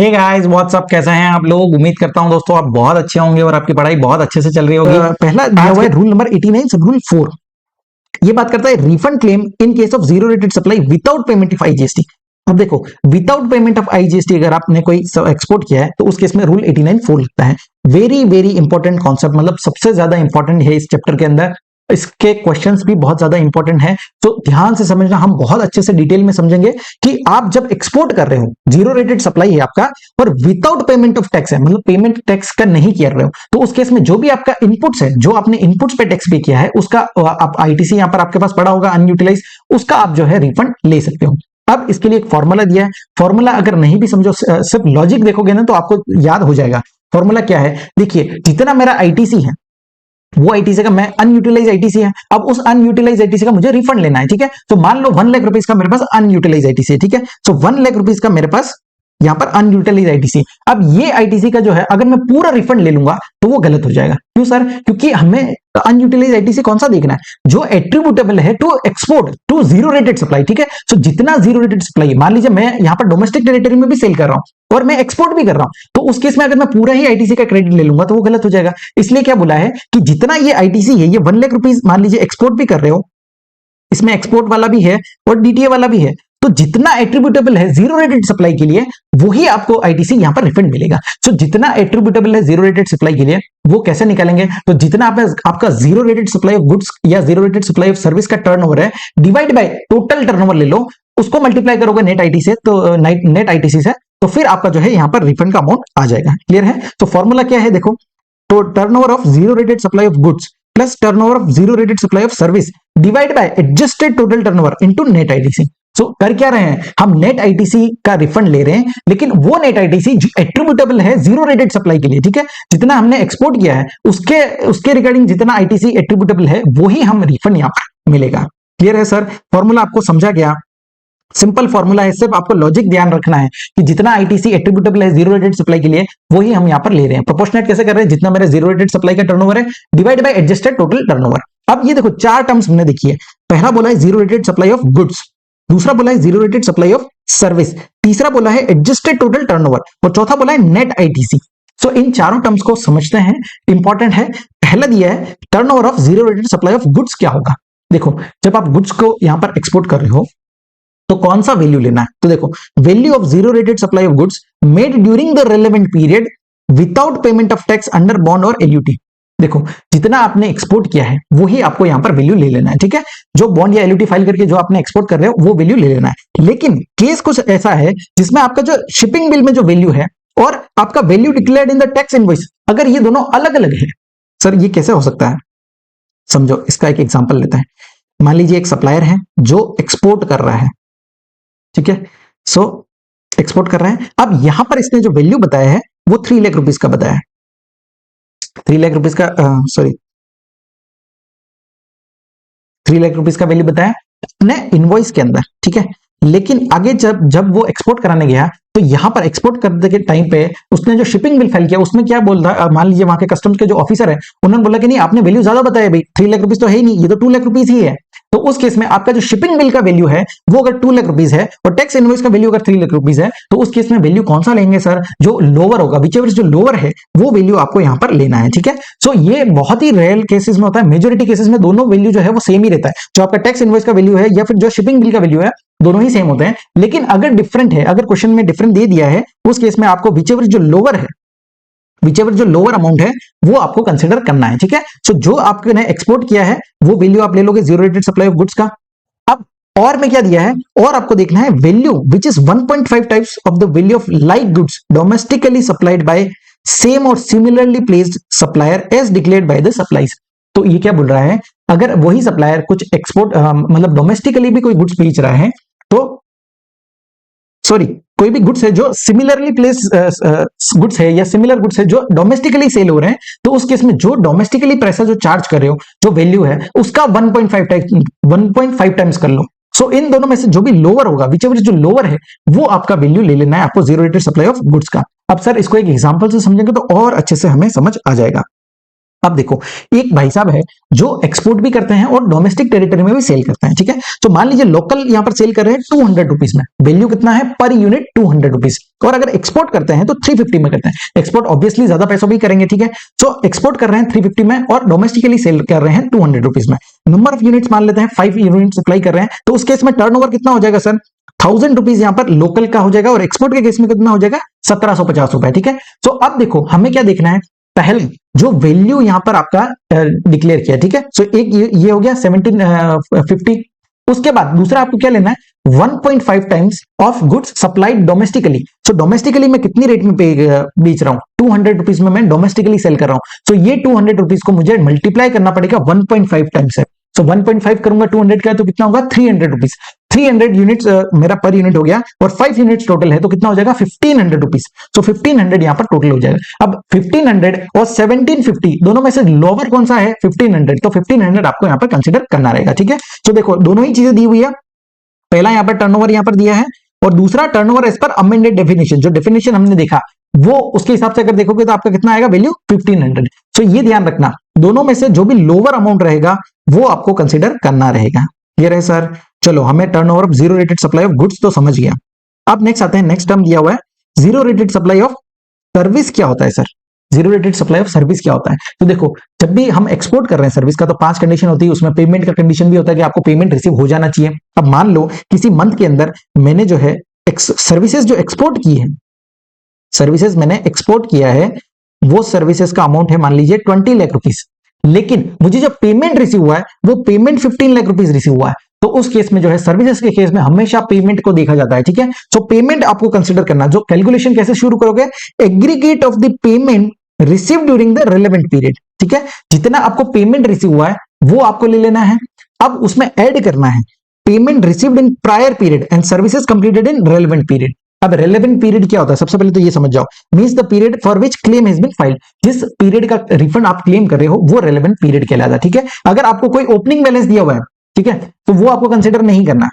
Hey guys what's up, कैसे हैं आप लोग। उम्मीद करता हूं दोस्तों आप बहुत अच्छे होंगे और आपकी पढ़ाई बहुत अच्छे से चल रही होगी। पहला दिया हुआ है रूल नंबर 89 सब रूल 4। ये बात करता है refund claim in case of zero rated supply without payment of IGST. अब देखो, विदाउट पेमेंट ऑफ आईजीएसटी अगर आपने कोई एक्सपोर्ट किया है तो उस केस में रूल 89 4 लगता है। वेरी वेरी इंपॉर्टेंट कॉन्सेप्ट, मतलब सबसे ज्यादा इंपॉर्टेंट है इस चैप्टर के अंदर। इसके क्वेश्चंस भी बहुत ज्यादा इंपॉर्टेंट है, तो ध्यान से समझना। हम बहुत अच्छे से डिटेल में समझेंगे कि आप जब एक्सपोर्ट कर रहे हो, जीरो रेटेड सप्लाई है आपका और विदाउट पेमेंट ऑफ टैक्स है, मतलब पेमेंट टैक्स का नहीं कर रहे हो, तो उस केस में जो भी आपका इनपुट्स है, जो आपने इनपुट्स पे टैक्स पे किया है, उसका आप आईटीसी यहां पर आपके पास पड़ा होगा अनयूटिलाइज, उसका आप जो है रिफंड ले सकते हो। अब इसके लिए एक फॉर्मूला दिया है। फॉर्मूला अगर नहीं भी समझो, सिर्फ लॉजिक देखोगे ना तो आपको याद हो जाएगा। फॉर्मूला क्या है, देखिए, जितना मेरा आईटीसी है वो आईटीसी का मैं अनयूटिलाइज आईटीसी है, अब उस अनयूटिलाइज आईटीसी का मुझे रिफंड लेना है। ठीक है, तो मान लो 1 लाख रुपीज का मेरे पास अनयूटिलाइज आईटीसी है। ठीक है, सो 1 लाख रुपीज का मेरे पास यहां पर अनयूटिलाइज आईटीसी। अब ये आईटीसी का जो है अगर मैं पूरा रिफंड ले लूंगा तो वो गलत हो जाएगा। क्यों सर? क्योंकि हमें अनयूटिलाइज आईटीसी कौन सा देखना है, जो एट्रीब्यूटेबल है to export to zero rated supply. ठीक है, सो जितना जीरो रेटेड सप्लाई, मान लीजिए मैं यहां पर डोमेस्टिक टेरिटरी में भी सेल कर रहा हूं और मैं एक्सपोर्ट भी कर रहा हूं, तो उस केस में अगर मैं पूरा ही आईटीसी का क्रेडिट ले लूंगा तो वो गलत हो जाएगा। इसलिए क्या बोला है कि जितना ये आईटीसी है, ये 1 लाख रुपीज मान लीजिए एक्सपोर्ट भी कर रहे हो, इसमें एक्सपोर्ट वाला भी है और डीटीए वाला भी है, तो जितना एट्रीब्यूटेबल है जीरो रेटेड सप्लाई के लिए वही आपको आईटीसी यहां पर रिफंड मिलेगा। सो जितना एट्रीब्यूटेबल है जीरो रेटेड सप्लाई के लिए वो कैसे निकालेंगे, तो जितना आपका zero rated supply of goods या zero rated supply of service का टर्नओवर है, डिवाइड बाय टोटल टर्नओवर ले लो, उसको मल्टीप्लाई करोगे नेट आईटी से, तो नेट आईटीसी से, तो फिर आपका जो है यहां पर रिफंड का अमाउंट आ जाएगा। क्लियर है? तो फॉर्मूला क्या है, देखो, तो turnover of zero rated supply of goods plus turnover of zero rated supply of service divide by adjusted total turnover into net ITC. So कर क्या रहे हैं, हम नेट आईटीसी का रिफंड ले रहे हैं, लेकिन वो नेट आईटीसी जो एट्रीब्यूटेबल है जीरो रेटेड सप्लाई के लिए। ठीक है, जितना हमने एक्सपोर्ट किया है उसके रिगार्डिंग जितना आईटीसी एट्रीब्यूटेबल है वही हम रिफंड यहां पर मिलेगा। क्लियर है सर? फॉर्मूला आपको समझा गया? सिंपल फॉर्मूला है, सिर्फ आपको लॉजिक ध्यान रखना है कि जितना आईटीसी एट्रीब्यूटेबल है जीरो रेटेड सप्लाई के लिए वही हम यहां पर ले रहे हैं। प्रोपोर्शनेट कैसे कर रहे हैं, जितना मेरे जीरो रेटेड सप्लाई का टर्नओवर है divide by adjusted total turnover. अब ये देखो, चार टर्म्स हमने देखी है। पहला बोला है zero rated supply of goods, दूसरा बोला है zero rated supply of service, तीसरा बोला है एडजस्टेड टोटल टर्नओवर और चौथा बोला है नेट आईटीसी। सो इन चारों टर्म्स को समझते हैं, इंपॉर्टेंट है। पहला दिया है turnover of zero rated supply of goods क्या होगा। देखो, जब आप गुड्स को यहां पर एक्सपोर्ट कर रहे हो तो कौन सा वैल्यू लेना है, तो देखो, value of zero rated supply of goods made during the relevant period without payment of tax under bond और एलयूटी। देखो, जितना आपने एक्सपोर्ट किया है वही आपको यहां पर वैल्यू ले लेना है। ठीक है, जो बॉन्ड या एलयूटी फाइल करके जो आपने एक्सपोर्ट कर रहे हो वो वैल्यू ले लेना है। लेकिन केस कुछ ऐसा है जिसमें आपका जो शिपिंग बिल में जो वैल्यू है और आपका value declared in the tax invoice, अगर ये दोनों अलग अलग है, सर ये कैसे हो सकता है, समझो। इसका एक एग्जाम्पल लेते हैं। मान लीजिए एक सप्लायर है जो एक्सपोर्ट कर रहा है, ठीक है, सो एक्सपोर्ट कर रहा है। अब यहां पर इसने जो वैल्यू बताया है वो 3 लाख रुपीज का बताया है, 3 लाख रुपीज का, सॉरी 3 लाख रुपीज का वैल्यू बताया अपने इनवॉइस के अंदर। ठीक है, लेकिन आगे जब वो एक्सपोर्ट कराने गया तो यहां पर एक्सपोर्ट करने के टाइम पे उसने जो शिपिंग बिल फाइल किया उसमें क्या बोल रहा, मान लीजिए वहां के कस्टम्स के जो ऑफिसर है उन्होंने बोला कि नहीं, आपने वैल्यू ज्यादा बताया भाई, 3 लाख रुपीज तो है ही नहीं, ये तो 2 लाख रुपीज ही है। तो उस केस में आपका जो शिपिंग बिल का वैल्यू है वो अगर 2 लाख रुपीज है और टैक्स इनवॉइस का वैल्यू अगर 3 लाख रुपीज है, तो उस केस में वैल्यू कौन सा लेंगे सर, जो लोअर होगा, विचएवर जो लोअर है वो वैल्यू आपको यहां पर लेना है। ठीक है, सो ये बहुत ही रेयर केसेस में होता है, मेजोरिटी केसेस में दोनों वैल्यू जो है वो सेम ही रहता है, जो आपका टैक्स इनवॉइस का वैल्यू है या फिर जो शिपिंग बिल का वैल्यू है दोनों ही सेम होते हैं। लेकिन अगर डिफरेंट है, अगर क्वेश्चन में डिफरेंट दे दिया है, उस केस में आपको विचएवर जो लोअर है, विचएवर जो लोअर अमाउंट है वो आपको कंसीडर करना है। ठीक है, सो जो आपने एक्सपोर्ट किया है वो वैल्यू आप ले लोगे zero rated supply of goods का। अब और में क्या दिया है, और आपको देखना है value which is 1.5 times of the value of like goods domestically supplied by same और similarly placed supplier as declared by the supplies. तो ये क्या बोल रहा है, अगर वही सप्लायर कुछ एक्सपोर्ट मतलब डोमेस्टिकली भी कोई गुड्स बेच रहा है, तो सॉरी, कोई भी गुड्स है जो सिमिलरली प्लेस गुड्स है या सिमिलर गुड्स है जो डोमेस्टिकली सेल हो रहे हैं, तो उस केस में जो डोमेस्टिकली पैसा जो चार्ज कर रहे हो, जो वैल्यू है उसका 1.5 टाइम्स कर लो। सो इन दोनों में से जो भी लोअर होगा, विचएवर जो लोअर है वो आपका वैल्यू ले लेना है आपको zero rated supply of goods का। अब सर इसको एक एग्जांपल से समझेंगे तो और अच्छे से हमें समझ आ जाएगा। अब देखो, एक भाई साहब है जो एक्सपोर्ट भी करते हैं और डोमेस्टिक टेरिटरी में भी सेल करते हैं, ठीक है। तो मान लीजिए लोकल यहां पर सेल कर रहे हैं 200 रुपीज में, वैल्यू कितना है पर यूनिट 200 रुपीज, और अगर एक्सपोर्ट करते हैं तो 350 में करते हैं। एक्सपोर्ट ऑब्वियसली ज्यादा पैसों भी करेंगे, ठीक है। सो एक्सपोर्ट कर रहे हैं 350 में और डोमेस्टिकली सेल कर रहे हैं 200 रुपीज में। नंबर ऑफ यूनिट्स मान लेते हैं 5 यूनिट सप्लाई कर रहे हैं, तो उस केस में टर्नओवर कितना हो जाएगा सर, 1000 रुपीज यहां पर लोकल का हो जाएगा, और एक्सपोर्ट के केस में कितना हो जाएगा 1750 रुपए, ठीक है। तो अब देखो हमें क्या देखना है, पहले जो वैल्यू यहां पर आपका डिक्लेयर किया, ठीक है। सो एक ये हो गया 1750। उसके बाद दूसरा आपको क्या लेना है 1.5 times of goods supplied domestically. So domestically मैं कितनी रेट में बेच रहा हूं, 200 रुपीज में मैं डोमेस्टिकली सेल कर रहा हूं। सो ये 200 रुपीज को मुझे मल्टीप्लाई करना पड़ेगा 1.5 टाइम्स है। सो 1.5 करूंगा 200 का, तो कितना होगा 300 रुपीज। 300 यूनिट्स मेरा पर यूनिट हो गया, और 5 यूनिट्स टोटल है, तो कितना हो जाएगा 1500 रुपीज। सो 1500 यहां पर टोटल हो जाएगा। अब 1500 और 1750 दोनों में से लोअर कौन सा है 1500, तो 1500 आपको यहां पर कंसीडर करना रहेगा, ठीक है। तो देखो दोनों ही चीजें दी हुई है, पहला यहां पर टर्नओवर यहां पर दिया है, और दूसरा turnover as per amended definition, जो डेफिनेशन हमने देखा वो उसके हिसाब से अगर देखोगे तो आपका कितना आएगा वैल्यू 1500। सो ये ध्यान रखना, दोनों में से जो भी लोअर अमाउंट रहेगा वो आपको कंसीडर करना रहेगा। क्लियर है सर? चलो, हमें turnover of zero rated supply of goods तो समझ गया। अब नेक्स्ट आते हैं, नेक्स्ट टर्म दिया हुआ है zero rated supply of service. क्या होता है sir? Zero rated supply of service क्या होता है? तो देखो, जब भी हम एक्सपोर्ट कर रहे हैं सर्विस का, तो 5 कंडीशन होती है, उसमें पेमेंट का कंडीशन भी होता है कि आपको पेमेंट रिसीव हो जाना चाहिए। अब मान लो किसी मंथ के अंदर मैंने जो है सर्विसेज जो एक्सपोर्ट की है, सर्विसेज मैंने एक्सपोर्ट किया है, वो सर्विसेज का अमाउंट है मान लीजिए 20 लाख रुपीज, लेकिन मुझे जो पेमेंट रिसीव हुआ है वो पेमेंट 15 लाख रुपीज रिसीव हुआ है। तो उस केस में जो है सर्विसेज के केस में हमेशा पेमेंट को देखा जाता है, ठीक है। सो पेमेंट आपको कंसीडर करना, जो कैलकुलेशन कैसे शुरू करोगे, aggregate of the payment receive during the relevant period, ठीक है। जितना आपको पेमेंट रिसीव हुआ है वो आपको ले लेना है। अब उसमें ऐड करना है payment received in prior period and services completed in relevant period. अब रेलेवेंट पीरियड क्या होता है, सबसे पहले तो ये समझ जाओ, means the period for which claim has been filed. जिस पीरियड का रिफंड आप क्लेम कर रहे हो वो रेलेवेंट पीरियड कहलाता है, ठीक है। अगर आपको कोई ओपनिंग बैलेंस दिया हुआ है, ठीक है, तो वो आपको कंसीडर नहीं करना।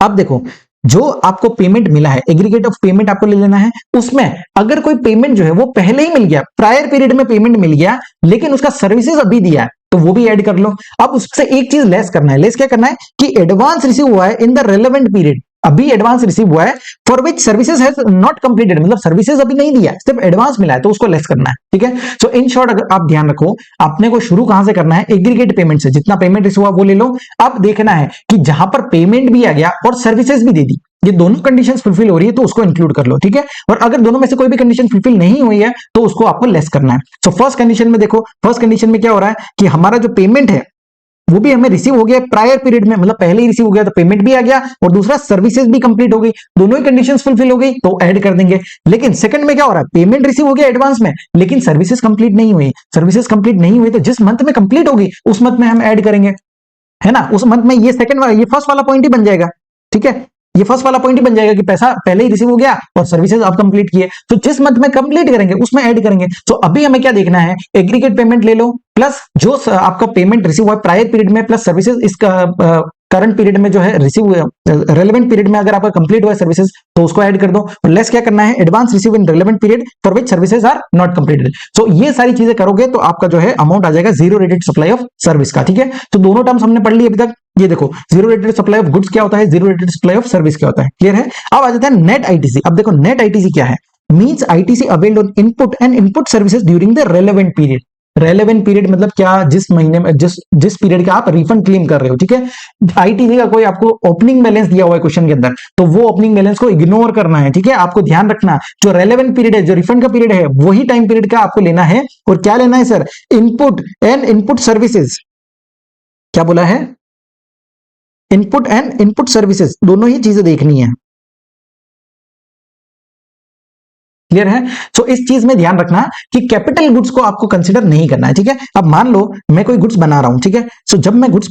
अब देखो, जो आपको पेमेंट मिला है, एग्रीगेट ऑफ पेमेंट आपको ले लेना है, उसमें अगर कोई पेमेंट जो है वो पहले ही मिल गया, प्रायर पीरियड में पेमेंट मिल गया, लेकिन उसका सर्विसेज अभी दिया है, तो वो भी ऐड कर लो। अब उससे एक चीज लेस करना है, लेस क्या करना है कि एडवांस रिसीव हुआ है इन द रेलेवेंट पीरियड, अभी एडवांस रिसीव हुआ है, for which services has not completed, मतलब सर्विसेज अभी नहीं दिया है, सिर्फ एडवांस मिला है, तो उसको लेस करना है, ठीक है। सो इन शॉर्ट, अगर आप ध्यान रखो, आपने को शुरू कहां से करना है, एग्रीगेट पेमेंट से, जितना पेमेंट रिसीव हुआ वो ले लो। अब देखना है कि जहां पर पेमेंट भी आ गया और सर्विसेज भी दे दी, ये दोनों कंडीशंस फुलफिल हो रही है, तो उसको इंक्लूड कर लो, ठीक है। और अगर दोनों में से कोई भी कंडीशन फुलफिल नहीं हुई है तो उसको आपको लेस करना है। सो फर्स्ट कंडीशन में देखो, फर्स्ट कंडीशन में क्या हो रहा है कि हमारा जो पेमेंट है वो भी हमें रिसीव हो गया प्रायर पीरियड में, मतलब पहले ही रिसीव हो गया, तो पेमेंट भी आ गया, और दूसरा सर्विसेज भी कंप्लीट हो गई, दोनों ही कंडीशंस फुलफिल हो गई, तो ऐड कर देंगे। लेकिन सेकंड में क्या हो रहा है, पेमेंट रिसीव हो गया एडवांस में, लेकिन सर्विसेज कंप्लीट नहीं हुई, सर्विसेज कंप्लीट नहीं हुई, तो जिस मंथ में कंप्लीट होगी उस मंथ में हम ऐड करेंगे, है ना। उस मंथ में ये सेकंड वाला, ये फर्स्ट वाला पॉइंट ही बन जाएगा, ठीक है। ये फर्स्ट वाला पॉइंट ही बन जाएगा कि पैसा पहले ही रिसीव हो गया और सर्विसेज आप कंप्लीट किए, तो जिस मंथ में कंप्लीट करेंगे उसमें ऐड करेंगे। तो अभी हमें क्या देखना है, एग्रीगेट पेमेंट ले लो, प्लस जो आपका पेमेंट रिसीव हुआ है प्रायर पीरियड में, प्लस सर्विसेज इसका करंट पीरियड में जो है रिसीव हुआ, रेलेवेंट पीरियड में अगर आपका कंप्लीट हुआ है सर्विसेज तो उसको ऐड कर दो, और लेस क्या करना है, advance receive in relevant period for which services are not completed. So ये सारी चीजें करोगे तो आपका जो है अमाउंट आ जाएगा zero rated supply of service का, ठीक है। तो दोनों टर्म्स हमने पढ़ ली अभी तक। ये देखो, zero rated supply of goods क्या होता है, zero rated supply of service क्या होता है, क्लियर है। अब आ जाता है नेट आईटीसी। अब देखो नेट आईटीसी क्या है, means ITC availed on input and input services during the relevant period. Relevant period मतलब क्या, जिस महीने में जिस पीरियड का आप रिफंड क्लेम कर रहे हो, ठीक है। आईटीसी का कोई आपको ओपनिंग बैलेंस दिया हुआ है क्वेश्चन के अंदर, तो वो ओपनिंग बैलेंस को इग्नोर करना है, ठीक है। आपको ध्यान रखना, जो रेलेवेंट पीरियड है, जो रिफंड का पीरियड है, वही टाइम पीरियड का आपको लेना है। और क्या लेना है sir, input and input services. क्या बोला है, इनपुट एंड इनपुट सर्विसेज, दोनों ही चीजें देखनी है, क्लियर है। सो इस चीज में ध्यान रखना कि कैपिटल गुड्स को आपको कंसीडर नहीं करना है, ठीक है। अब मान लो मैं कोई गुड्स बना रहा हूं, ठीक है। सो जब मैं गुड्स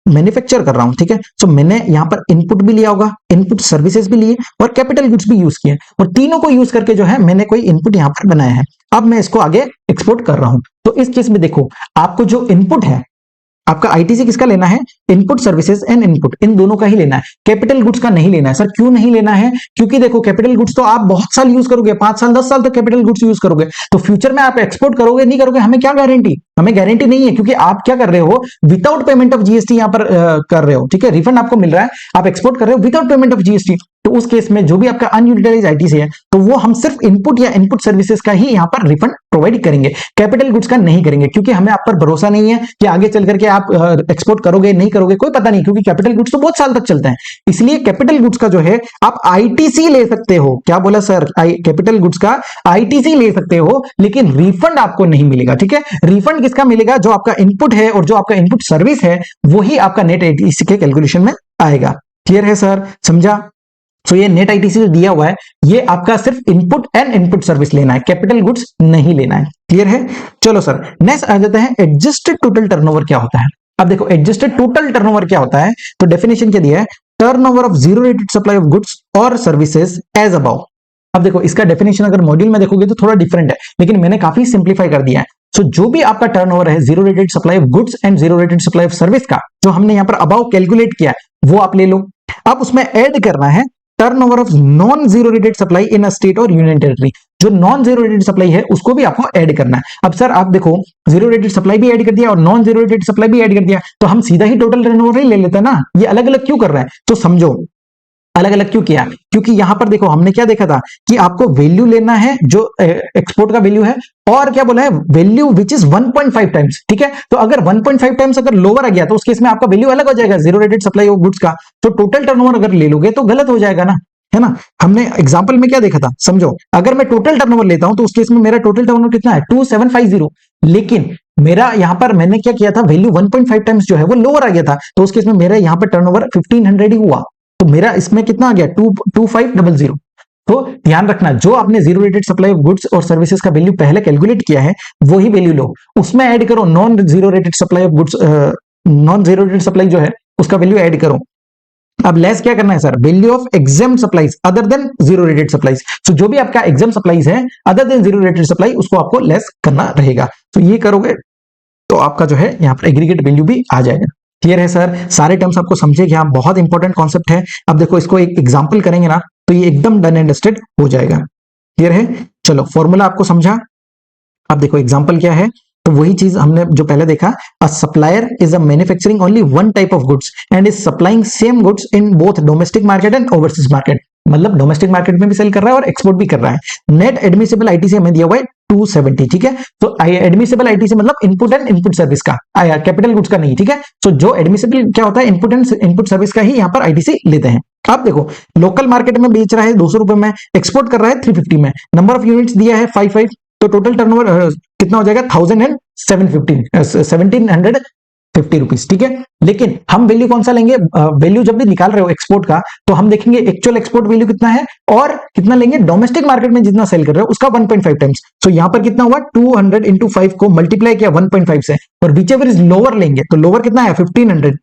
मैन्युफैक्चर कर रहा हूं, ठीक है, सो मैंने यहां पर इनपुट भी लिया होगा, इनपुट सर्विसेज भी लिए और कैपिटल गुड्स भी यूज किए, और तीनों को यूज करके जो है मैंने कोई इनपुट यहां पर बनाया है। अब मैं इसको आगे एक्सपोर्ट कर रहा हूं, तो इस केस में देखो, आपको जो इनपुट है आपका आईटीसी किसका लेना है? इनपुट सर्विसेज एंड इनपुट, इन दोनों का ही लेना है, कैपिटल गुड्स का नहीं लेना है। सर क्यों नहीं लेना है? क्योंकि देखो कैपिटल गुड्स तो आप बहुत साल यूज करोगे, 5 साल 10 साल तक कैपिटल गुड्स यूज करोगे, तो फ्यूचर में आप एक्सपोर्ट करोगे नहीं करोगे, हमें क्या गारंटी? हमें गारंटी नहीं है, क्योंकि आप क्या कर रहे हो, विदाउट पेमेंट ऑफ जीएसटी यहां पर कर रहे हो, ठीक है, रिफंड आपको मिल रहा है, आप एक्सपोर्ट कर रहे हो विदाउट पेमेंट ऑफ जीएसटी। तो उस केस में जो भी आपका अनयूटिलाइज आईटीसी है, तो वो हम सिर्फ इनपुट या इनपुट सर्विसेज का ही यहां पर रिफंड प्रोवाइड करेंगे, कैपिटल गुड्स का नहीं करेंगे, क्योंकि हमें आप पर भरोसा नहीं है कि आगे चल करके आप एक्सपोर्ट करोगे नहीं करोगे, कोई पता नहीं, क्योंकि कैपिटल गुड्स तो बहुत साल तक चलते हैं। इसलिए कैपिटल गुड्स का जो है आप आईटीसी ले सकते हो। क्या बोला सर? कैपिटल गुड्स का आईटीसी ले सकते हो, लेकिन रिफंड आपको नहीं मिलेगा, ठीक है। रिफंड किसका मिलेगा? जो आपका इनपुट है और जो आपका इनपुट सर्विस है, वही आपका नेट आईटीसी के कैलकुलेशन में आएगा। क्लियर है सर? समझा? तो ये नेट आईटीसी जो दिया हुआ है, ये आपका सिर्फ इनपुट एंड इनपुट सर्विस लेना है, कैपिटल गुड्स नहीं लेना है। क्लियर है? चलो सर नेक्स्ट आ जाते हैं, एडजस्टेड टोटल टर्नओवर क्या होता है। अब देखो एडजस्टेड टोटल टर्नओवर क्या होता है, तो डेफिनेशन क्या दिया है, turnover of zero rated supply of goods और सर्विसेज एज अबाउ। अब देखो इसका डेफिनेशन अगर मॉड्यूल में देखोगे तो थोड़ा डिफरेंट है, लेकिन मैंने काफी सिंप्लीफाई कर दिया है। सो जो भी आपका टर्नओवर है zero rated supply of goods and zero rated supply of service का, जो हमने यहां पर अबाउ कैलकुलेट किया है, वो आप ले लो। अब उसमें ऐड करना है turnover of non zero rated supply in a state और यूनियन टेरिटरी। जो नॉन जीरो रेटेड सप्लाई है उसको भी आपको ऐड करना है। अब सर आप देखो जीरो रेटेड सप्लाई भी ऐड कर दिया और नॉन जीरो रेटेड सप्लाई भी ऐड कर दिया, तो हम सीधा ही टोटल टर्नओवर ही ले लेते हैं ना, ये अलग अलग क्यों कर रहे हैं? तो समझो अलग अलग क्यों किया, क्योंकि यहां पर देखो हमने क्या देखा था कि आपको वैल्यू लेना है जो एक्सपोर्ट का वैल्यू है, और क्या बोला है, वैल्यू विच इज 1.5 टाइम्स, ठीक है। तो अगर 1.5 टाइम्स अगर लोअर आ गया तो उस केस में आपका वैल्यू अलग हो जाएगा zero rated supply of goods का। तो टोटल टर्नओवर अगर ले लोगे तो गलत हो जाएगा ना, है ना। हमने एग्जांपल में क्या देखा था, समझो अगर मैं टोटल टर्नओवर लेता हूं तो उस केस में मेरा टोटल टर्नओवर कितना है 2750, लेकिन मेरा यहां पर मैंने क्या किया था, वैल्यू 1.5 टाइम्स जो है वो लोअर आ गया था, तो उस केस में मेरा यहां पर टर्नओवर 1500 ही हुआ, तो मेरा इसमें कितना आ गया 2500। तो ध्यान रखना, जो आपने zero rated supply of goods और सर्विसेज का वैल्यू पहले कैलकुलेट किया है वही वैल्यू लो, उसमें ऐड करो non zero rated supply of goods, non zero rated supply जो है उसका वैल्यू ऐड करो। अब लेस क्या करना है sir, value of exam supplies other than zero rated supplies. तो जो भी आपका एग्जाम सप्लाईज है other than zero rated supply, उसको आपको लेस करना रहेगा। तो ये करोगे तो आपका जो है यहाँ पर एग्रीगेट वैल्यू भी आ जाएगा। क्लियर है सर? सारे टर्म्स आपको समझे कि हाँ बहुत इंपॉर्टेंट कॉन्सेप्ट है। अब देखो इसको एक एग्जांपल करेंगे ना तो ये एकदम डन एंड डस्टेड हो जाएगा। क्लियर है? चलो फॉर्मूला आपको समझा। अब देखो एग्जांपल क्या है, तो वही चीज हमने जो पहले देखा, a supplier is a manufacturing only one type of goods and is supplying same goods in both domestic market and overseas market. मतलब डोमेस्टिक मार्केट में भी सेल कर रहा है और एक्सपोर्ट भी कर रहा है। नेट एडमिसिबल आईटीसी हमें दिया हुआ है 270, ठीक है। तो एडमिसिबल आईटीसी मतलब इनपुट एंड इनपुट सर्विस का, कैपिटल गुड्स का नहीं, ठीक है। तो जो एडमिसिबल क्या होता है, इनपुट एंड इनपुट सर्विस का ही यहाँ पर आईटीसी लेते हैं। आप देखो लोकल मार्केट में बेच रहा है 200 रुपए में, एक्सपोर्ट कर रहा है 350 में, नंबर ऑफ यूनिट्स दिया है 55, तो टोटल टर्नओवर कितना हो जाएगा 1750 रुपीज, ठीक है। लेकिन हम वैल्यू कौन सा लेंगे, वैल्यू जब भी निकाल रहे हो एक्सपोर्ट का, तो हम देखेंगे एक्चुअल एक्सपोर्ट वैल्यू कितना है और कितना लेंगे डोमेस्टिक मार्केट में जितना सेल कर रहे हो उसका 1.5 टाइम्स। तो यहां पर कितना हुआ 200 इंटू 5 को मल्टीप्लाई किया 1.5 से, और विच एवर इज लोअर लेंगे तो लोअर कितना है 1500,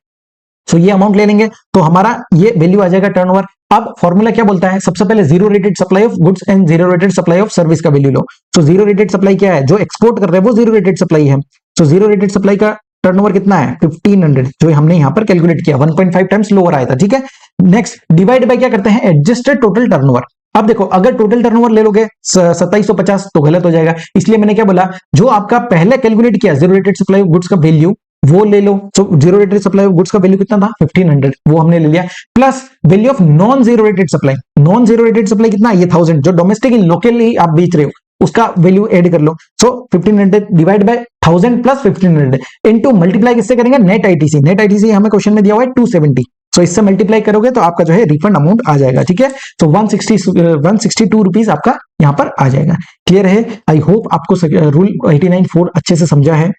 सो ये अमाउंट ले लेंगे तो हमारा ये वैल्यू आ जाएगा टर्नओवर। अब फॉर्मूला क्या बोलता है, सबसे पहले zero rated supply of goods and zero rated supply of service का वैल्यू लो। तो जीरो रेटेड सप्लाई क्या है, जो एक्सपोर्ट कर रहे हैं वो जीरो रेटेड सप्लाई है। तो जीरो रेटेड सप्लाई का टर्नओवर कितना है 1500, जो हमने यहां पर कैलकुलेट किया 1.5 टाइम्स लोअर आया था, ठीक है। नेक्स्ट डिवाइड बाय क्या करते हैं, एडजस्टेड टोटल टर्नओवर। अब देखो अगर टोटल टर्नओवर ले लोगे 2750 तो गलत हो जाएगा, इसलिए मैंने क्या बोला, जो आपका पहले कैलकुलेट किया zero rated supply of goods का वैल्यू वो ले लो। तो zero rated supply of goods का वैल्यू कितना था 1500, वो हमने ले लिया, plus value of non zero rated supply. Non zero rated supply कितना, ये 1000, जो डोमेस्टिक इन लोकली आप बेच रहे हो उसका वैल्यू ऐड कर लो। सो 1500 divide by 1000 plus 1500 into multiply किससे करेंगे, नेट आईटीसी। नेट आईटीसी हमें क्वेश्चन में दिया हुआ है 270, सो इससे मल्टीप्लाई करोगे तो आपका जो है रिफंड अमाउंट आ जाएगा, ठीक है। तो 162 रुपीज आपका यहाँ पर आ जाएगा। क्लियर है? आई होप आपको रूल 89.4 अच्छे से समझा है।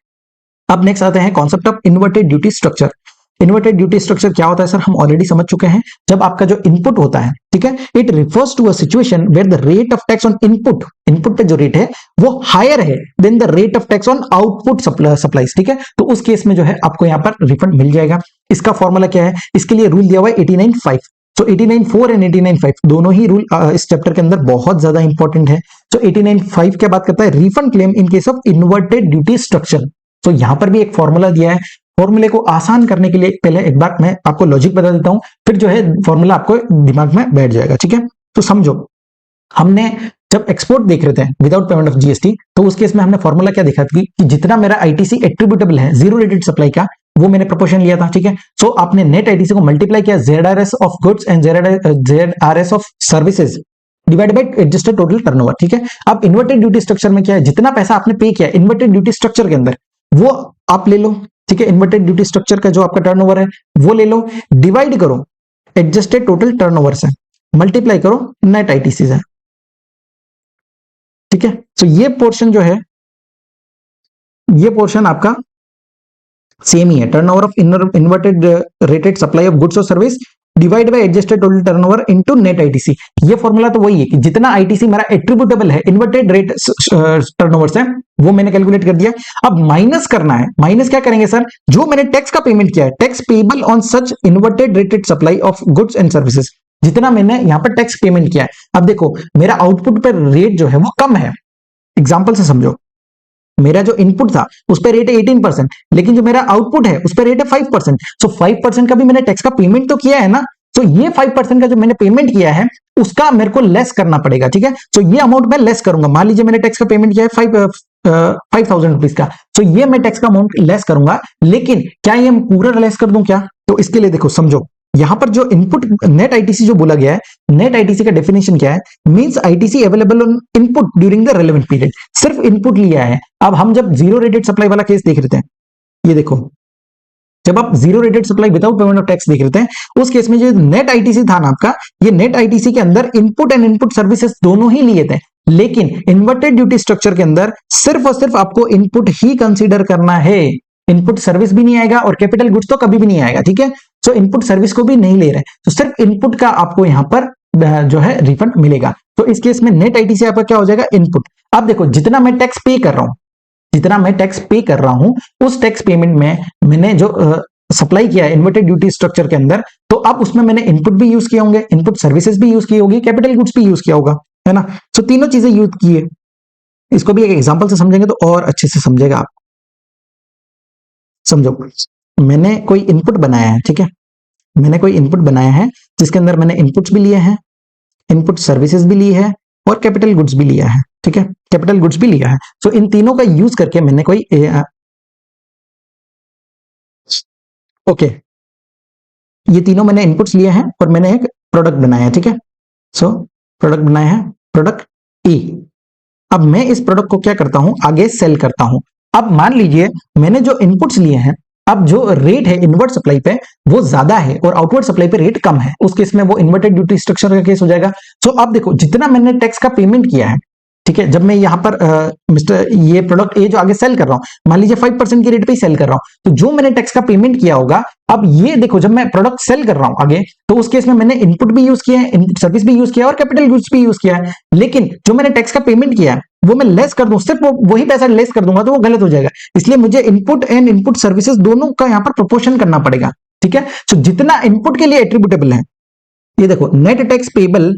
अब नेक्स्ट आते हैं concept of inverted duty structure. Inverted duty structure क्या होता है सर, हम ऑलरेडी समझ चुके हैं। जब आपका जो इनपुट होता है, ठीक है, it refers to a situation where the rate of tax on input, input पे जो रेट है वो हायर है than the rate of tax on output supplies, ठीक है। तो उस केस में जो है आपको यहाँ पर रिफंड मिल जाएगा। इसका फॉर्मूला क्या है, इसके लिए रूल दिया हुआ है 89.5। तो 89.4 एंड 89.5 दोनों ही रूल इस चैप्टर के अंदर बहुत ज्यादा इंपॉर्टेंट है। तो 89.5 क्या बात करता है, refund claim in case of inverted duty structure. तो यहां पर भी एक फॉर्मूला दिया है, फॉर्मूले को आसान करने के लिए पहले एक बार मैं आपको लॉजिक बता देता हूं, फिर जो है फॉर्मूला आपको दिमाग में बैठ जाएगा। ठीक है, तो समझो, हमने जब एक्सपोर्ट देख रहे थे विदाउट पेमेंट ऑफ जीएसटी, तो उस केस में हमने फॉर्मूला क्या देखा था कि जितना मेरा आईटीसी एट्रीब्यूटेबल है जीरो रेटेड सप्लाई का, वो मैंने प्रोपोर्शन लिया था। ठीक है, सो आपने नेट आईटीसी को मल्टीप्लाई किया ZRS of goods and ZRS of services divide by adjusted total turnover. ठीक है, अब इन्वर्टेड ड्यूटी स्ट्रक्चर में क्या है, जितना पैसा आपने पे किया इन्वर्टेड ड्यूटी स्ट्रक्चर के अंदर वो आप ले लो। ठीक है, इन्वर्टेड ड्यूटी स्ट्रक्चर का जो आपका टर्नओवर है वो ले लो, डिवाइड करो एडजस्टेड टोटल टर्नओवर से, मल्टीप्लाई करो नेट आईटीसी से। ठीक है, तो ये पोर्शन जो है, ये पोर्शन आपका सेम ही है, turnover of inverted rated supply of goods और service divide by adjusted total turnover into net ITC. ये फॉर्मूला तो वही है कि जितना आईटीसी मेरा एट्रीब्यूटेबल है इन्वर्टेड रेट टर्नओवर से, वो मैंने कैलकुलेट कर दिया। अब माइनस करना है, माइनस क्या करेंगे सर, जो मैंने टैक्स का पेमेंट किया है, tax payable on such inverted rated supply of goods and services, जितना मैंने यहां पर टैक्स पेमेंट किया है। अब देखो मेरा आउटपुट पर रेट जो है वो कम है, एग्जाम्पल से समझो, मेरा जो इनपुट था उस पर रेट है 18%, लेकिन जो मेरा आउटपुट है उस पर रेट है 5%। सो 5% का भी मैंने टैक्स का पेमेंट तो किया है ना, तो ये 5% का जो मैंने पेमेंट किया है उसका मेरे को लेस करना पड़ेगा। ठीक है, सो ये अमाउंट मैं लेस करूंगा। मान लीजिए मैंने टैक्स का पेमेंट किया है 5,000 रुपीज का, तो ये मैं टैक्स का अमाउंट लेस करूंगा, लेकिन क्या ये पूरा लेस कर दूं क्या? तो इसके लिए देखो समझो, यहां पर जो इनपुट नेट आईटीसी जो बोला गया है, नेट आईटीसी का डेफिनेशन क्या है, means ITC available on input during the relevant period. सिर्फ इनपुट लिया है। अब हम जब जीरो रेटेड सप्लाई वाला केस देख रहे थे, ये देखो, जब आप zero rated supply without payment of tax देख रहे थे, उस केस में जो नेट आईटीसी था ना आपका, ये नेट आईटीसी के अंदर इनपुट एंड इनपुट सर्विसेज दोनों ही लिए थे, लेकिन इन्वर्टेड ड्यूटी स्ट्रक्चर के अंदर सिर्फ और सिर्फ आपको इनपुट ही कंसीडर करना है, इनपुट सर्विस भी नहीं आएगा और कैपिटल गुड्स तो कभी भी नहीं आएगा। ठीक है, तो इनपुट सर्विस को भी नहीं ले रहे, तो सिर्फ इनपुट का आपको यहां पर जो है रिफंड मिलेगा। तो इस केस में नेट आईटीसी आपका क्या हो जाएगा, इनपुट। अब देखो जितना मैं टैक्स पे कर रहा हूं, जितना मैं टैक्स पे कर रहा हूं, उस टैक्स पेमेंट में मैंने जो सप्लाई किया है इन्वर्टेड ड्यूटी स्ट्रक्चर के अंदर, तो अब उसमें मैंने इनपुट भी यूज किए होंगे, इनपुट सर्विसेज भी यूज की होगी, कैपिटल गुड्स भी यूज किया होगा, है ना। तो तीनों चीजें यूज की है। इसको भी एक एग्जांपल से समझेंगे तो और अच्छे से समझेगा आप। समझो, मैंने कोई इनपुट बनाया है, ठीक है, मैंने कोई इनपुट बनाया है जिसके अंदर मैंने इनपुट्स भी लिए हैं, इनपुट सर्विसेज भी ली है और कैपिटल गुड्स भी लिया है। ठीक है, कैपिटल गुड्स भी लिया है। तो इन तीनों का यूज करके मैंने कोई ओके, ये तीनों मैंने इनपुट्स लिए हैं और मैंने एक प्रोडक्ट बनाया है। ठीक है, सो प्रोडक्ट बनाया है, प्रोडक्ट ई। अब मैं इस प्रोडक्ट को क्या करता हूं, आगे सेल करता हूं। अब मान लीजिए मैंने जो इनपुट्स लिए हैं, अब जो रेट है इनवर्ट सप्लाई पे वो ज्यादा है और आउटवर्ड सप्लाई पे रेट कम है, उस केस में वो इन्वर्टेड ड्यूटी स्ट्रक्चर का केस हो जाएगा। सो अब देखो जितना मैंने टैक्स का पेमेंट किया है, ठीक है, जब मैं यहाँ पर मिस्टर ये प्रोडक्ट ए जो आगे सेल कर रहा हूं, मान लीजिए 5% की रेट पे सेल कर रहा हूं, तो जो मैंने टैक्स का पेमेंट किया होगा, अब ये देखो जब मैं प्रोडक्ट सेल कर रहा हूं आगे, तो उस केस में मैंने इनपुट भी यूज किया है, इनपुट सर्विस भी यूज किया है और कैपिटल गुड्स भी यूज किया है, लेकिन जो मैंने टैक्स का पेमेंट किया है वो मैं लेस कर दूं, सिर्फ वही पैसा लेस कर दूंगा तो वो गलत हो जाएगा। इसलिए मुझे इनपुट एंड इनपुट सर्विसेज दोनों का यहाँ पर प्रोपोर्शन करना पड़ेगा। ठीक है, तो जितना इनपुट के लिए एट्रीब्यूटेबल है, ये देखो नेट टैक्स पेबल,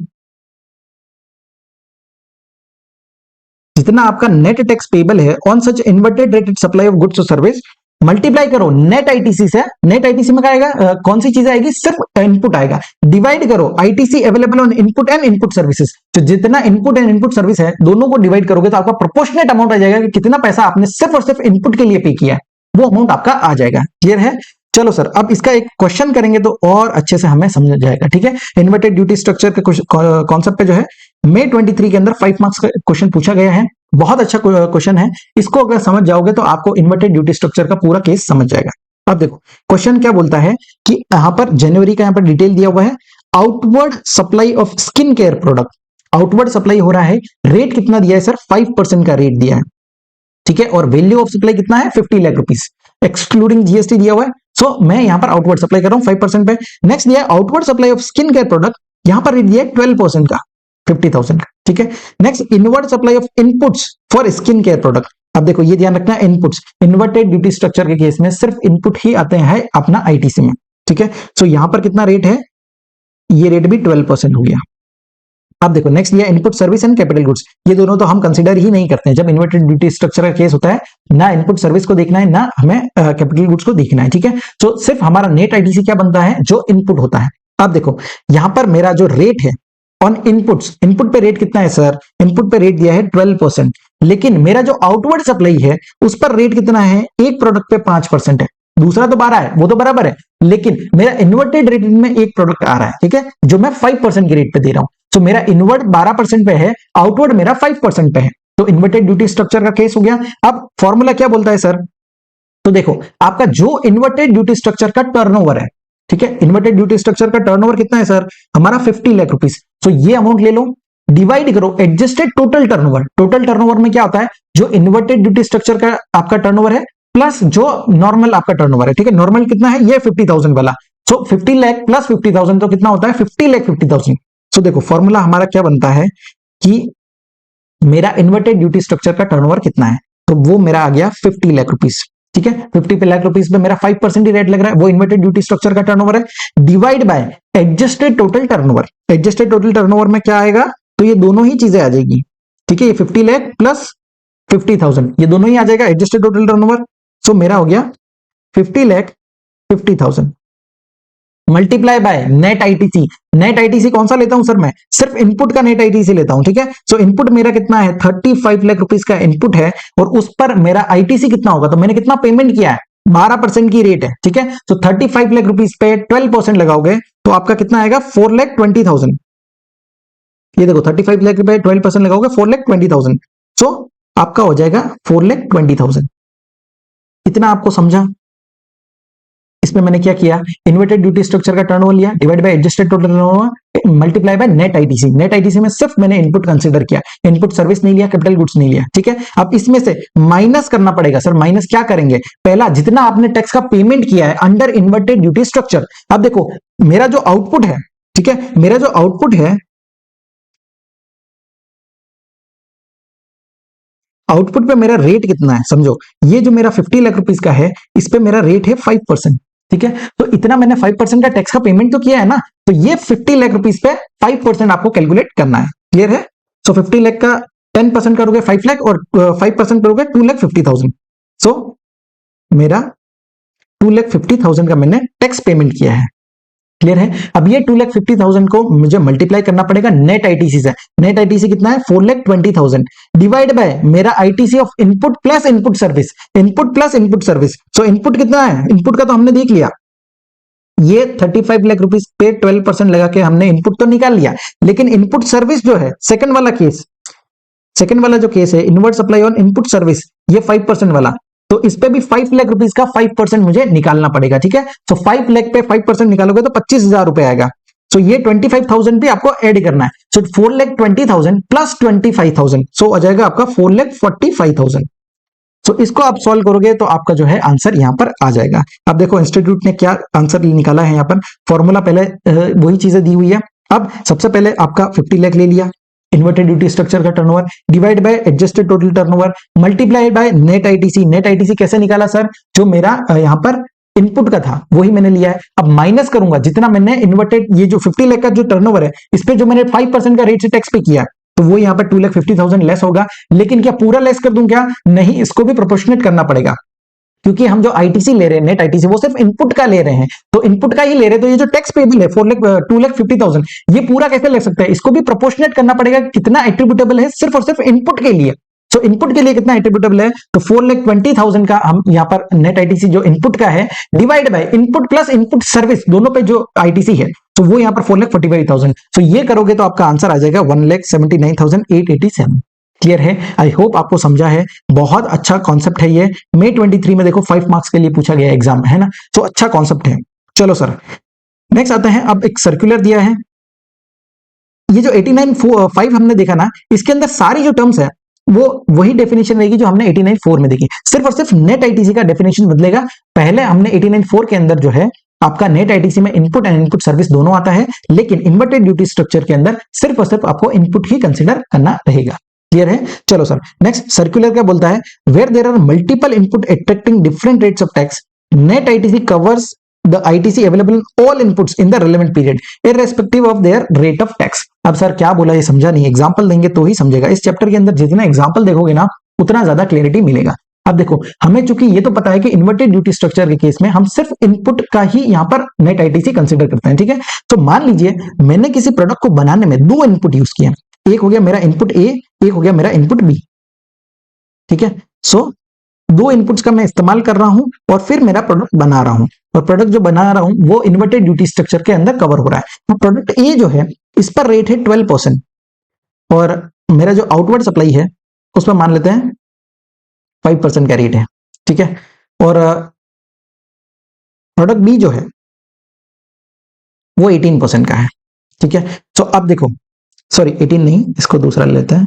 जितना आपका नेट टैक्स पेबल है on such inverted rated supply of goods और सर्विस, मल्टीप्लाई करो नेट आईटीसी से। नेट आईटीसी में क्या आएगा, कौन सी चीज आएगी, सिर्फ इनपुट आएगा, डिवाइड करो ITC available on input and input services. तो जितना इनपुट एंड इनपुट सर्विस है दोनों को डिवाइड करोगे तो आपका प्रोपोर्शनेट अमाउंट आ जाएगा कि कितना पैसा आपने सिर्फ और सिर्फ इनपुट के लिए पे किया है, वो अमाउंट आपका आ जाएगा। क्लियर है? चलो सर, अब इसका एक क्वेश्चन करेंगे तो और अच्छे से हमें समझ जाएगा। ठीक है, इन्वर्टेड ड्यूटी स्ट्रक्चर के कॉन्सेप्ट पे जो है May 23 के अंदर 5 मार्क्स का क्वेश्चन पूछा गया है। बहुत अच्छा क्वेश्चन है, इसको अगर समझ जाओगे तो आपको इन्वर्टेड ड्यूटी स्ट्रक्चर का पूरा केस समझ जाएगा। अब देखो क्वेश्चन क्या बोलता है कि यहाँ पर जनवरी का यहाँ पर डिटेल दिया हुआ है, outward supply of skin care product, outward supply हो रहा है, रेट कितना दिया है सर, 5% का रेट दिया है। ठीक है, और वैल्यू ऑफ सप्लाई कितना है, 50 लाख रुपीज एक्सक्लूडिंग जीएसटी दिया हुआ है। सो मैं यहाँ पर आउटवर्ड सप्लाई कर रहा हूँ 5% पे। नेक्स्ट दिया है outward supply of skin care product, यहाँ पर रेट दिया है 12% का, 50,000 का। ठीक है, next inward supply of inputs for skin care product. अब देखो ये ध्यान रखना है, इनपुट्स इन्वर्टेड ड्यूटी स्ट्रक्चर के केस में सिर्फ इनपुट ही आते हैं अपना आईटीसी में। ठीक है, सो यहां पर कितना रेट है, ये रेट भी 12% हो गया। अब देखो नेक्स्ट दिया input service and capital goods, ये दोनों तो हम कंसीडर ही नहीं करते हैं जब इन्वर्टेड ड्यूटी स्ट्रक्चर का केस होता है, ना इनपुट सर्विस को देखना है ना हमें कैपिटल गुड्स को देखना है, ठीक है। तो सिर्फ हमारा नेट आईटीसी क्या बनता है, जो इनपुट होता है। अब देखो यहां पर मेरा जो रेट है ऑन इनपुट्स, इनपुट पे रेट कितना है सर, इनपुट पे रेट दिया है 12%, लेकिन मेरा जो आउटवर्ड सप्लाई है उस पर रेट कितना है, एक प्रोडक्ट पे 5% है, दूसरा तो 12 है, वो तो बराबर है, लेकिन मेरा इन्वर्टेड रेट में एक प्रोडक्ट आ रहा है, ठीक है, जो मैं 5% के रेट पे दे रहा हूं। तो मेरा इनवर्ट 12% पे है, आउटवर्ड मेरा 5% पे है, तो इन्वर्टेड ड्यूटी स्ट्रक्चर का केस हो गया। अब फॉर्मूला क्या बोलता है सर, तो देखो आपका जो इन्वर्टेड ड्यूटी स्ट्रक्चर का टर्नओवर है, ठीक है, इन्वर्टेड ड्यूटी स्ट्रक्चर का टर्नओवर कितना है सर, हमारा 50 लाख रुपीस। तो ये अमाउंट ले लो, डिवाइड करो adjusted total turnover, total turnover में क्या होता है, जो इन्वर्टेड ड्यूटी स्ट्रक्चर का आपका टर्नओवर है प्लस जो नॉर्मल आपका टर्नओवर है, ठीक है, नॉर्मल कितना है, ये 50,000 वाला, सो 50 लाख प्लस 50,000 तो कितना होता है, 50 लाख 50,000। सो देखो फॉर्मूला हमारा क्या बनता है कि मेरा इन्वर्टेड ड्यूटी स्ट्रक्चर का टर्नओवर कितना है, तो वो मेरा आ गया 50 लाख रुपीस, ठीक है, 50 लाख रुपीस पे मेरा 5% ही रेट लग रहा है, वो इन्वर्टेड ड्यूटी स्ट्रक्चर का टर्नओवर है, divide by adjusted total turnover. Adjusted total turnover में क्या आएगा, तो ये दोनों ही चीजें आ जाएगी, ठीक है, ये 50 लाख प्लस 50,000 ये दोनों ही आ जाएगा एडजस्टेड टोटल टर्नओवर। सो मेरा हो गया 50 lakh 50,000 multiply by net ITC. Net ITC कौन सा लेता हूं सर, मैं सिर्फ इनपुट का नेट आईटीसी लेता हूं, ठीक है। सो इनपुट मेरा कितना है, 35 लाख रुपीस का इनपुट है, और उस पर मेरा आईटीसी कितना होगा, तो मैंने कितना पेमेंट किया है, 12% की रेट है, ठीक है। तो 35 लाख रुपीस पे 12% लगाओगे तो आपका कितना आएगा, 4,20,000। ये देखो 35 लाख रुपए 12% लगाओगे 4,20,000, सो आपका हो जाएगा 4,20,000। इतना आपको समझा। इसमें मैंने क्या किया, इन्वर्टेड ड्यूटी स्ट्रक्चर का टर्नओवर लिया, divide by adjusted total turnover multiply by net ITC. Net ITC में सिर्फ मैंने इनपुट कंसीडर किया, इनपुट सर्विस नहीं लिया, कैपिटल गुड्स नहीं लिया, ठीक है। अब इसमें से माइनस करना पड़ेगा सर, माइनस क्या करेंगे, पहला जितना आपने टैक्स का पेमेंट किया है अंडर इन्वर्टेड ड्यूटी स्ट्रक्चर। अब देखो मेरा जो आउटपुट है, ठीक है, मेरा जो आउटपुट है, आउटपुट पे मेरा रेट कितना है, समझो ये जो मेरा 50 लाख रुपीस का है, इस पे मेरा रेट है 5%, ठीक है। तो इतना मैंने 5% का टैक्स का पेमेंट तो किया है ना, तो ये 50 लाख रुपीस पे 5% आपको कैलकुलेट करना है, क्लियर है। सो 50 लाख का 10% करोगे 5 लाख और 5% करोगे 2,50,000। सो मेरा 2,50,000 का मैंने टैक्स पेमेंट किया है, क्लियर है। अब ये 2,50,000 को मुझे मल्टीप्लाई करना पड़ेगा नेट आईटीसी से। नेट आईटीसी कितना है, 4,20,000 डिवाइड बाय मेरा ITC of input plus input service, input plus input service. So input कितना है, इनपुट का तो हमने देख लिया, ये 35 लाख रुपीस पे 12% लगा के हमने इनपुट तो निकाल लिया, लेकिन इनपुट सर्विस जो है सेकंड वाला केस, सेकंड वाला जो केस है inward supply on input service, ये 5% वाला, तो इस पे भी 5 लाख रुपीस का 5% मुझे निकालना पड़ेगा, ठीक है। सो 5 लाख पे 5% निकालोगे तो 25,000 रुपए आएगा। सो ये 25,000 भी आपको ऐड करना है। सो 4,20,000 प्लस 25,000, सो आ जाएगा आपका 4,45,000। सो इसको आप सॉल्व करोगे तो आपका जो है आंसर यहां पर आ जाएगा। अब देखो इंस्टीट्यूट ने क्या आंसर निकाला है, यहाँ पर फॉर्मूला पहले वही चीजें दी हुई है। अब सबसे पहले आपका 50 लाख ले लिया, इन्वर्टेड ड्यूटी स्ट्रक्चर का turnover divide by adjusted total turnover multiply by net ITC. Net ITC कैसे निकाला सर, जो मेरा यहाँ पर इनपुट का था वही मैंने लिया है। अब माइनस करूंगा जितना मैंने इन्वर्टेड, ये जो 50 लाख का जो टर्नओवर है इस पे जो मैंने 5% का रेट से टैक्स पे किया, तो वो यहाँ पर 2,50,000 लेस होगा। लेकिन क्या पूरा लेस कर दूं क्या, नहीं, इसको भी प्रोपोर्शनेट करना पड़ेगा, क्योंकि हम जो आईटीसी ले रहे हैं नेट आईटीसी वो सिर्फ इनपुट का ले रहे हैं, तो इनपुट का ही ले रहे हैं, तो ये जो टैक्स पेबल है 2,50,000 ये पूरा कैसे ले सकते हैं, इसको भी प्रोपोर्शनेट करना पड़ेगा, कितना एट्रीब्यूटेबल है सिर्फ और सिर्फ इनपुट के लिए। सो इनपुट के लिए कितना एट्रीब्यूटेबल है, तो 4,20,000 का हम यहाँ पर नेट आईटीसी जो इनपुट का है divide by input plus input service दोनों पे जो आईटीसी है, तो वो यहाँ पर 4,45,000। सो ये करोगे तो आपका आंसर आ जाएगा 1,79,887। क्लियर है, आई होप आपको समझा है। बहुत अच्छा कॉन्सेप्ट है ये, May 23 में देखो 5 मार्क्स के लिए पूछा गया एग्जाम है ना, तो अच्छा कॉन्सेप्ट है। चलो सर नेक्स्ट आते हैं, अब एक सर्कुलर दिया है, ये जो 89.5 हमने देखा ना, इसके अंदर सारी जो टर्म्स है वो वही डेफिनेशन रहेगी जो हमने 89.4 में देखी, सिर्फ और सिर्फ नेट आईटीसी का डेफिनेशन बदलेगा। पहले हमने 89.4 के अंदर जो है आपका नेट आईटीसी में इनपुट एंड इनपुट सर्विस दोनों आता है, लेकिन इन्वर्टेड ड्यूटी स्ट्रक्चर के अंदर सिर्फ और सिर्फ आपको इनपुट ही कंसिडर करना रहेगा। क्लियर है, चलो सर नेक्स्ट सर्कुलर क्या बोलता है, where there are multiple input attracting different rates of tax, net ITC covers the ITC available in all inputs in the relevant period irrespective of their rate of tax. अब sir क्या बोला ये समझा नहीं, example देंगे तो ही समझेगा। इस चैप्टर के अंदर जितना एग्जाम्पल देखोगे ना उतना ज्यादा क्लियरिटी मिलेगा। अब देखो हमें चूंकि ये तो पता है कि इन्वर्टेड ड्यूटी स्ट्रक्चर के केस में हम सिर्फ इनपुट का ही यहाँ पर नेट आईटीसी कंसीडर करते हैं, ठीक है। तो मान लीजिए मैंने किसी प्रोडक्ट को बनाने में दो इनपुट यूज किए, एक हो गया मेरा इनपुट ए, एक हो गया मेरा इनपुट बी, ठीक है। सो दो इनपुट्स का मैं इस्तेमाल कर रहा हूं और फिर मेरा प्रोडक्ट बना रहा हूं, और प्रोडक्ट जो बना रहा हूं वो इन्वर्टेड ड्यूटी स्ट्रक्चर के अंदर कवर हो रहा है। तो प्रोडक्ट ए जो है इस पर रेट है 12%, और मेरा जो आउटवर्ड सप्लाई है उसमें मान लेते हैं 5% का रेट है, ठीक है। और प्रोडक्ट बी जो है वो 18% का है, ठीक है। तो अब देखो, सॉरी 18 नहीं, इसको दूसरा ले लेते हैं,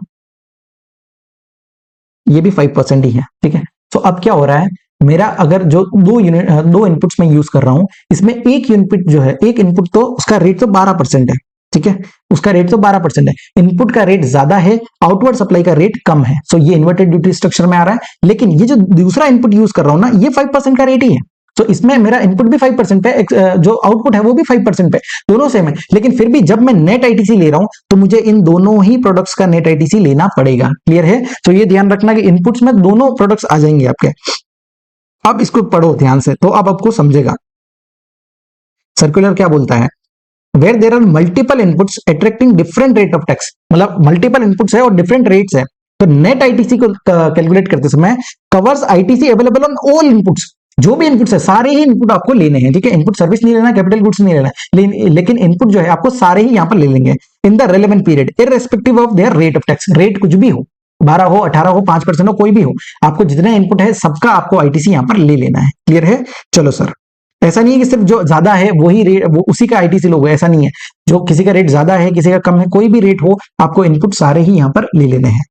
ये भी 5% ही है, ठीक है। तो अब क्या हो रहा है, मेरा अगर जो दो इनपुट्स में यूज कर रहा हूं, इसमें एक इनपुट जो है, एक इनपुट तो उसका रेट तो 12% है, ठीक है, उसका रेट तो 12% है। इनपुट का रेट ज्यादा है, आउटवर्ड सप्लाई का रेट कम है, सो ये इन्वर्टेड ड्यूटी स्ट्रक्चर में आ रहा है। लेकिन ये जो दूसरा इनपुट यूज कर रहा हूं ना, ये 5% का रेट ही है, तो इसमें मेरा इनपुट भी 5% पे, जो आउटपुट है वो भी 5% पे, दोनों सेम है। लेकिन फिर भी जब मैं नेट आईटीसी ले रहा हूं तो मुझे इन दोनों ही प्रोडक्ट्स का नेट आईटीसी लेना पड़ेगा। क्लियर है? तो ये ध्यान रखना कि इनपुट्स में दोनों प्रोडक्ट्स आ जाएंगे आपके। अब इसको पढ़ो ध्यान से तो अब आपको समझेगा सर्कुलर क्या बोलता है। Where there are multiple inputs attracting different rate of tax, मतलब मल्टीपल इनपुट्स है और डिफरेंट रेट्स है, तो नेट आईटीसी को कैलकुलेट करते समय covers ITC available on all inputs, जो भी इनपुट्स है सारे ही इनपुट आपको लेने हैं, ठीक है। इनपुट सर्विस नहीं लेना, कैपिटल गुड्स नहीं लेना, लेकिन इनपुट जो है आपको सारे ही यहां पर ले लेंगे इन the relevant period irrespective of their rate of tax. Rate कुछ भी हो, 12 हो, 18 हो, 5% हो, कोई भी हो, आपको जितने इनपुट है सबका आपको आईटीसी यहां पर ले लेना है। क्लियर है? चलो सर, ऐसा नहीं है कि सिर्फ जो ज्यादा है वही रेट, वो उसी का आईटीसी लोगे, ऐसा नहीं है। जो किसी का रेट ज्यादा है, किसी का कम है, कोई भी रेट हो, आपको इनपुट सारे ही यहां पर ले लेने हैं,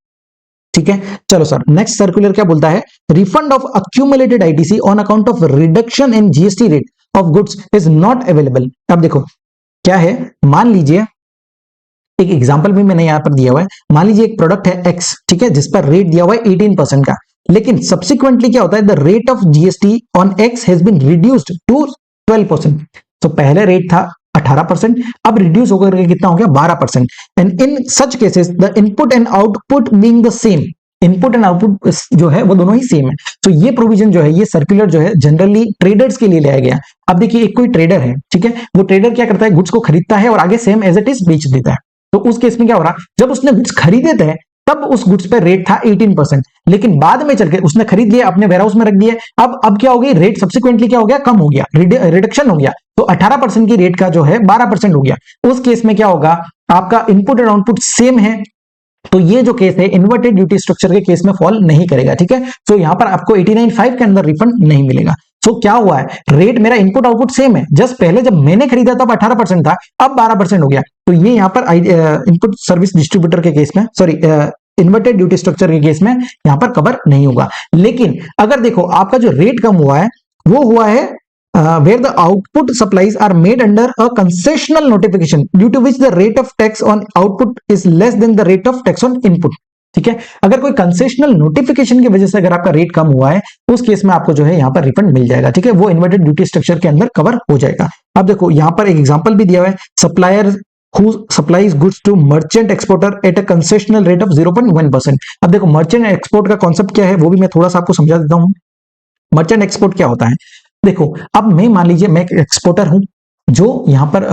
ठीक है। चलो सर, नेक्स्ट सर्कुलर क्या बोलता है, refund of accumulated ITC on account of reduction in GST rate of goods is not available. अब देखो क्या है, मान लीजिए एक एग्जांपल भी मैंने यहां पर दिया हुआ है, मान लीजिए एक प्रोडक्ट है एक्स, ठीक है, जिस पर रेट दिया हुआ है 18% का, लेकिन सब्सिक्वेंटली क्या होता है, the rate of GST on X has been reduced to 12%। तो पहले रेट था 18%, अब रिड्यूस होकर कितना हो गया, 12%। And in such cases the input and output being the same, input and output जो है वो दोनों ही सेम है। तो ये प्रोविजन जो है, ये सर्कुलर जो है जनरली ट्रेडर्स के लिए लाया गया। अब देखिए एक कोई ट्रेडर है, ठीक है, वो ट्रेडर क्या करता है, गुड्स को खरीदता है और आगे सेम एज इट इज बेच देता है। तो उस केस में क्या हो रहा, जब उसने गुड्स खरीदे थे तब उस गुड्स पे रेट था 18%, लेकिन बाद में चल के उसने खरीद लिया, अपने वेयरहाउस में रख दिया, अब क्या हो गई, रेट सब्सिक्वेंटली क्या हो गया, कम हो गया, रिडक्शन हो गया, तो 18% की रेट का जो है 12% हो गया। उस केस में क्या होगा, आपका इनपुट एंड आउटपुट सेम है, तो ये जो केस है इन्वर्टेड ड्यूटी स्ट्रक्चर के केस में फॉल नहीं करेगा, ठीक है। तो यहां पर आपको 89.5 के अंदर रिफंड नहीं मिलेगा। तो क्या हुआ है, रेट मेरा इनपुट आउटपुट सेम है, जस्ट पहले जब मैंने खरीदा तब 18% था, अब 12% हो गया। तो ये यहां पर इनपुट सर्विस डिस्ट्रीब्यूटर के केस में, सॉरी इन्वर्टेड ड्यूटी स्ट्रक्चर के केस में यहां पर कवर नहीं होगा। लेकिन अगर देखो आपका जो रेट कम हुआ है वो हुआ है where the output supplies are made under a concessional notification due to which the rate of tax on output is less than the rate of tax on input, ठीक है। अगर कोई कंसेशनल नोटिफिकेशन की वजह से अगर आपका रेट कम हुआ है, उस केस में आपको जो है यहां पर रिफंड मिल जाएगा, ठीक है, वो इन्वर्टेड ड्यूटी स्ट्रक्चर के अंदर कवर हो जाएगा। अब देखो यहां पर एक एग्जांपल भी दिया हुआ है, supplier who supplies goods to merchant exporter at a concessional rate of 0.1%। अब देखो मर्चेंट एक्सपोर्ट का कॉन्सेप्ट क्या है वो भी मैं थोड़ा सा आपको समझा देता हूं। मर्चेंट एक्सपोर्ट क्या होता है, देखो अब मैं मान लीजिए मैं एक एक्सपोर्टर हूं जो यहां पर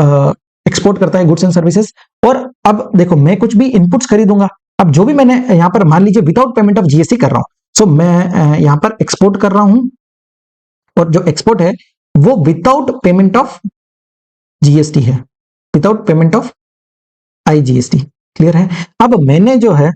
एक्सपोर्ट करता है गुड्स एंड सर्विसेज, और अब देखो मैं कुछ भी इनपुट्स खरीदूंगा, अब जो भी मैंने यहां पर मान लीजिए विदाउट पेमेंट ऑफ जीएसटी कर रहा हूं, सो मैं यहां पर एक्सपोर्ट कर रहा हूं, और जो एक्सपोर्ट है वो विदाउट पेमेंट ऑफ जीएसटी है, without payment of IGST. Clear है? अब मैंने जो है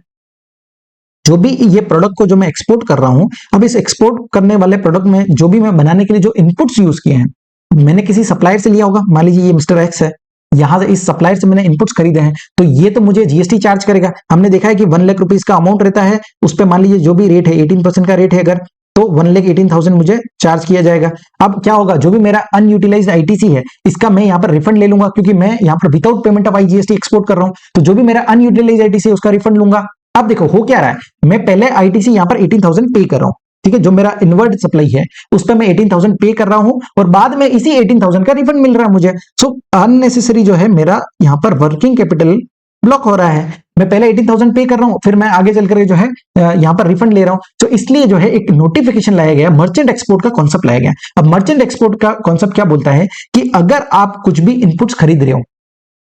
जो भी ये प्रोडक्ट को जो मैं एक्सपोर्ट कर रहा हूं, अब इस एक्सपोर्ट करने वाले प्रोडक्ट में जो भी मैं बनाने के लिए जो इनपुट्स यूज किए हैं, मैंने किसी सप्लायर से लिया होगा, मान लीजिए ये मिस्टर एक्स है, यहां से इस सप्लायर से मैंने इनपुट्स खरीदे हैं, तो ये तो मुझे जीएसटी चार्ज करेगा। हमने देखा है कि 1 लाख रुपीज का अमाउंट रहता है, उस पर मान लीजिए जो भी रेट है 18% का रेट है अगर, तो 1,18,000 मुझे चार्ज किया जाएगा। अब क्या होगा, जो भी मेरा अनयूटिलाइज्ड आईटीसी है इसका मैं यहाँ पर रिफंड ले लूंगा, क्योंकि मैं यहाँ पर without payment of IGST export कर रहा हूं, तो जो भी मेरा अनयूटिलाइज्ड आईटीसी है उसका रिफंड लूंगा। अब देखो हो क्या रहा है, मैं पहले आईटीसी यहाँ पर 18,000 पे कर रहा हूं, ठीक है, जो मेरा इनवर्ट सप्लाई है उस पर मैं 18,000 पे कर रहा हूं, और बाद में इसी 18,000 का रिफंड मिल रहा है मुझे। सो अननेसेसरी जो है मेरा यहाँ पर वर्किंग कैपिटल ब्लॉक हो रहा है। मैं पहले 18,000 पे कर रहा हूं, फिर मैं आगे चल करके जो है यहां पर रिफंड ले रहा हूं, तो इसलिए जो है एक नोटिफिकेशन लाया गया, मर्चेंट एक्सपोर्ट का कॉन्सेप्ट लाया गया। अब मर्चेंट एक्सपोर्ट का कॉन्सेप्ट क्या बोलता है कि अगर आप कुछ भी इनपुट्स खरीद रहे हो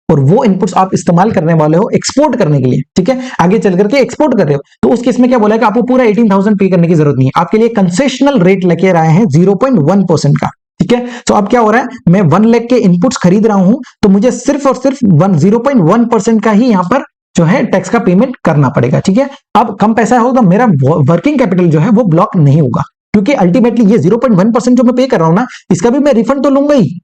और वो इनपुट्स आप इस्तेमाल करने वाले हो एक्सपोर्ट करने के लिए, ठीक है, आगे चल करके एक्सपोर्ट कर रहे हो, तो उस केस में क्या बोला है कि आपको पूरा 18,000 पे करने की जरूरत नहीं है, आपके लिए कंसेशनल रेट लेके आए हैं 0.1% का, ठीक है। तो अब क्या हो रहा है, मैं 1 लाख के इनपुट्स खरीद रहा हूं, तो मुझे सिर्फ और सिर्फ 0.1% का ही यहां पर जो है टैक्स का पेमेंट करना पड़ेगा, ठीक है। अब कम पैसा होगा, मेरा वर्किंग कैपिटल जो है वो ब्लॉक नहीं होगा, क्योंकि अल्टीमेटली ये 0.1% जो मैं पे कर रहा हूं ना, इसका भी मैं रिफंड तो लूंगा ही,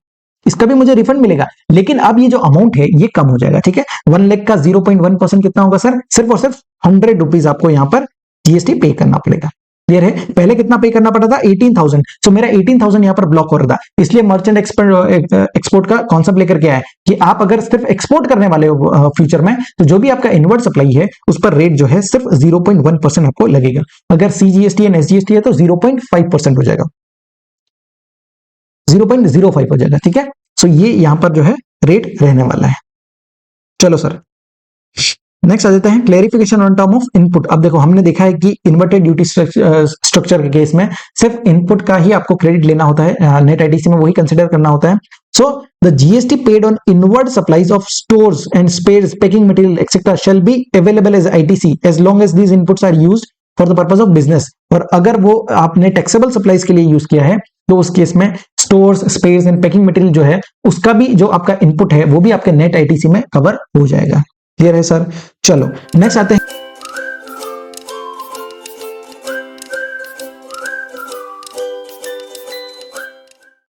इसका भी मुझे रिफंड मिलेगा, लेकिन अब ये जो अमाउंट है ये कम हो जाएगा, ठीक है। 1 लाख का 0.1% कितना होगा सर, सिर्फ और सिर्फ 100 रुपीज आपको यहां पर जीएसटी पे करना पड़ेगा। क्लियर है, पहले कितना पे करना पड़ा था, 18,000, तो मेरा 18,000 यहां पर ब्लॉक हो रहा था, इसलिए मर्चेंट एक्सपोर्ट का कॉन्सेप्ट लेकर के आया कि आप अगर सिर्फ एक्सपोर्ट करने वाले हो फ्यूचर में, तो जो भी आपका इनवर्ड सप्लाई है उस पर रेट जो है सिर्फ 0.1% आपको लगेगा, अगर सीजीएसटी एंड एसजीएसटी है तो 0.5% हो जाएगा, 0.05 हो जाएगा, ठीक है। सो ये यहां पर जो है रेट रहने वाला है। चलो सर नेक्स्ट आ जाते हैं clarification on term of input. अब देखो हमने देखा है कि इन्वर्टेड ड्यूटी स्ट्रक्चर के केस में सिर्फ इनपुट का ही आपको क्रेडिट लेना होता है, नेट आईटीसी में वही कंसिडर करना होता है। So the GST paid on inward supplies of stores and spares, packing material etcetera shall be available as ITC as long as these inputs are used for the purpose of business. और अगर वो आपने taxable supplies के लिए use किया है तो उस केस में stores, spares and packing material जो है उसका भी जो आपका इनपुट है वो भी आपके नेट आईटीसी में कवर हो जाएगा। क्लियर है सर। चलो नेक्स्ट आते हैं